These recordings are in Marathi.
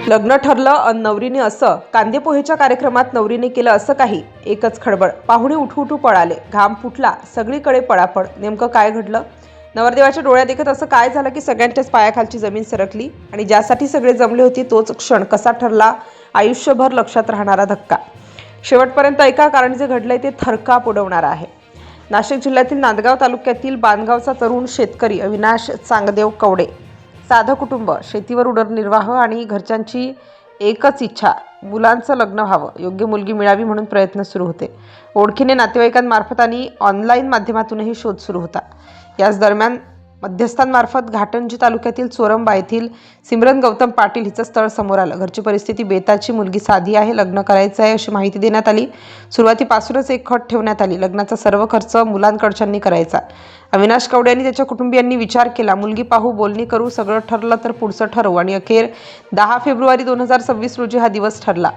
लग्न ठरलं अन नवरीने असं कांदे पोहेच्या कार्यक्रमात नवरीने केलं असं काही. एकच खळबळ. पाहुणे उठू पळाले. घाम फुटला. सगळीकडे पळापळ. नेमकं काय घडलं? नवरदेवाच्या डोळ्यात देखत असं काय झालं की सगळ्यांच्याच पायाखालची जमीन सरकली आणि ज्यासाठी सगळे जमले होते तोच क्षण कसा ठरला आयुष्यभर लक्षात राहणारा धक्का. शेवटपर्यंत ऐका, कारण जे घडलंय ते थरकाप उडवणारं आहे. नाशिक जिल्ह्यातील नांदगाव तालुक्यातील बांधगावचा तरुण शेतकरी अविनाश चांगदेव कवडे. साधं कुटुंब, शेतीवर उदरनिर्वाह आणि घरच्यांची एकच इच्छा, मुलांचं लग्न व्हावं, योग्य मुलगी मिळावी म्हणून प्रयत्न सुरू होते. ओळखीने, नातेवाईकांमार्फत आणि ऑनलाईन माध्यमातूनही शोध सुरू होता. याच दरम्यान मध्यस्थांमार्फत घाटंजी तालुक्यातील चोरंबा येथील सिमरन गौतम पाटील हिचं स्थळ समोर आलं. घरची परिस्थिती बेताची, मुलगी साधी आहे, लग्न करायचं आहे अशी माहिती देण्यात आली. सुरुवातीपासूनच एक अट ठेवण्यात आली. लग्नाचा सर्व खर्च मुलांकडच्यांनी करायचा. अविनाश कवडे आणि त्याच्या कुटुंबियांनी विचार केला. मुलगी पाहू, बोलणी करू, सगळं ठरलं तर पुढचं ठरवू आणि अखेर 10 फेब्रुवारी 2026 रोजी हा दिवस ठरला.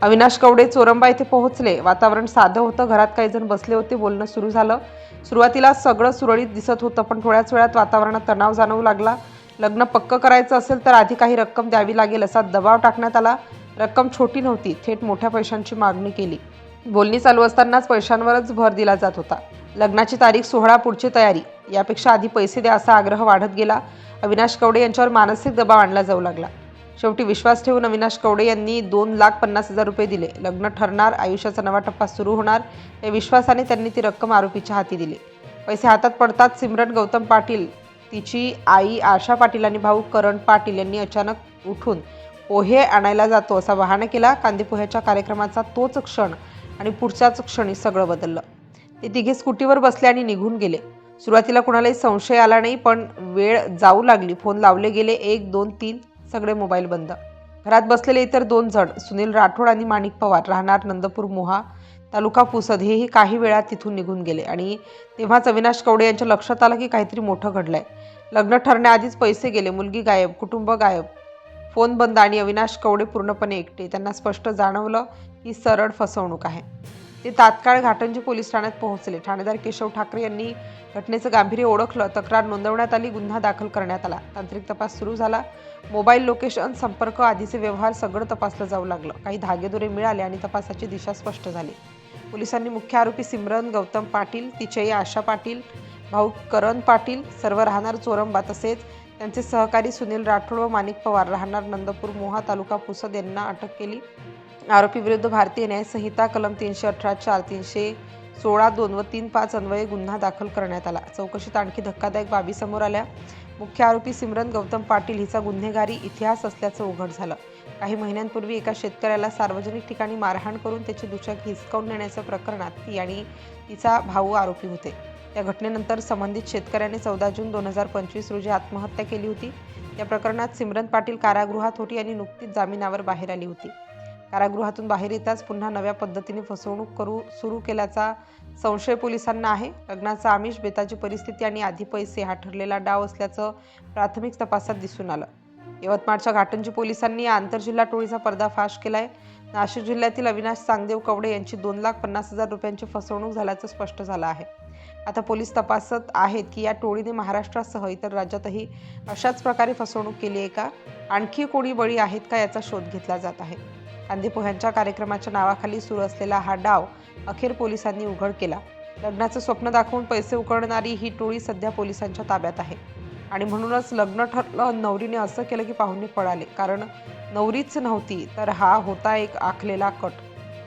अविनाश कवडे चोरंबा येथे पोहोचले. वातावरण साधं होतं. घरात काही जण बसले होते. बोलणं सुरू झालं. सुरुवातीला सगळं सुरळीत दिसत होतं, पण थोड्याच वेळात वातावरणात तणाव जाणवू लागला. लग्न पक्क करायचं असेल तर आधी काही रक्कम द्यावी लागेल असा दबाव टाकण्यात आला. रक्कम छोटी नव्हती, थेट मोठ्या पैशांची मागणी केली. बोलणी चालू असतानाच पैशांवरच भर दिला जात होता. लग्नाची तारीख, सोहळा, पुढची तयारी यापेक्षा आधी पैसे द्या असा आग्रह वाढत गेला. अविनाश कवडे यांच्यावर मानसिक दबाव आणला जाऊ लागला. शेवटी विश्वास ठेवून अविनाश कवडे यांनी 2,50,000 रुपये दिले. लग्न ठरणार, आयुष्याचा नवा टप्पा सुरू होणार या विश्वासाने त्यांनी ती रक्कम आरोपीच्या हाती दिली. पैसे हातात पडताच सिमरन गौतम पाटील, तिची आई आशा पाटील आणि भाऊ करण पाटील यांनी अचानक उठून पोहे आणायला जातो असा बहाणा केला. कांदे पोह्याच्या कार्यक्रमाचा तोच क्षण आणि पुढच्याच क्षणी सगळं बदललं. ते तिघे स्कूटीवर बसले आणि निघून गेले. सुरुवातीला कुणालाही संशय आला नाही, पण वेळ जाऊ लागली. फोन लावले गेले. 1, 2, 3 सगळे मोबाईल बंद. घरात बसलेले इतर 2 जण, सुनील राठोड आणि माणिक पवार, राहणार नंदपूर मोहा, तालुका पुसद, हेही काही वेळात तिथून निघून गेले. आणि तेव्हाच अविनाश कवडे यांच्या लक्षात आलं की काहीतरी मोठं घडलंय. लग्न ठरण्याआधीच पैसे गेले, मुलगी गायब, कुटुंब गायब, फोन बंद आणि अविनाश कवडे पूर्णपणे एकटे. त्यांना स्पष्ट जाणवलं ही सरळ फसवणूक आहे. ते तात्काळ घाटंजी पोलीस ठाण्यात पोहोचले. ठाणेदार केशव ठाकरे यांनी घटनेचं गांभीर्य ओळखलं. तक्रार नोंदवण्यात आली. गुन्हा दाखल करण्यात आला. तांत्रिक तपास सुरू झाला. मोबाईल लोकेशन, संपर्क, आधीचे व्यवहार सगळं तपासलं जाऊ लागलं. काही धागेदोरे मिळाले आणि तपासाची दिशा स्पष्ट झाली. पोलिसांनी मुख्य आरोपी सिमरन गौतम पाटील, तिची आई आशा पाटील, भाऊ करण पाटील, सर्व राहणार चोरंबा, तसेच त्यांचे सहकारी सुनील राठोड व माणिक पवार, राहणार नंदपूर मोहा, तालुका पुसद यांना अटक केली. आरोपीविरुद्ध भारतीय न्याय संहिता कलम 318, 4, 316, 2 व 3(5) अन्वये गुन्हा दाखल करण्यात आला. चौकशीत आणखी धक्कादायक बाबी समोर आल्या. मुख्य आरोपी सिमरन गौतम पाटील हिचा गुन्हेगारी इतिहास असल्याचं उघड झालं. काही महिन्यांपूर्वी एका शेतकऱ्याला सार्वजनिक ठिकाणी मारहाण करून त्याची दुचाकी हिसकावून नेण्याच्या प्रकरणात ती आणि तिचा भाऊ आरोपी होते. या घटनेनंतर संबंधित शेतकऱ्याने 14 जून 2025 रोजी आत्महत्या केली होती. या प्रकरणात सिमरन पाटील कारागृहात होती आणि नुकतीच जामिनावर बाहेर आली होती. कारागृहातून बाहेर येताच पुन्हा नव्या पद्धतीने फसवणूक सुरू केल्याचा संशय पोलिसांना आहे. लग्नाचा आमिष, बेताची परिस्थिती आणि आधी पैसे हा ठरलेला डाव असल्याचं प्राथमिक तपासात दिसून आलं. यवतमाळच्या घाटंजी पोलिसांनी या आंतरजिल्हा टोळीचा पर्दाफाश केलाय. नाशिक जिल्ह्यातील अविनाश चांगदेव कवडे यांची 2,50,000 रुपयांची फसवणूक झाल्याचं स्पष्ट झालं आहे. आता पोलीस तपासत आहेत की या टोळीने महाराष्ट्रासह इतर राज्यातही अशाच प्रकारे फसवणूक केली आहे का, आणखी कोणी बळी आहेत का याचा शोध घेतला जात आहे. कांदे पोह्यांच्या कार्यक्रमाच्या नावाखाली सुरू असलेला हा डाव अखेर पोलिसांनी उघड केला. लग्नाचं स्वप्न दाखवून पैसे उकळणारी ही टोळी सध्या पोलिसांच्या ताब्यात आहे. आणि म्हणूनच लग्न ठरलं, नवरीने असं केलं की पाहुणे पळाले. कारण नवरीच नव्हती तर हा होता एक आखलेला कट.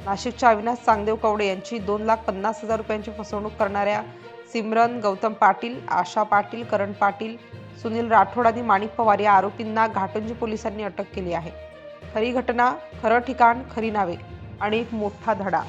नाशिकच्या अविनाश चांगदेव कवडे यांची 2,50,000 रुपयांची फसवणूक करणाऱ्या सिमरन गौतम पाटील, आशा पाटील, करण पाटील, सुनील राठोड आणि माणिक पवार या आरोपींना घाटंजी पोलिसांनी अटक केली आहे. खरी घटना, खरं ठिकाण, खरी नावे आणि एक मोठा धडा.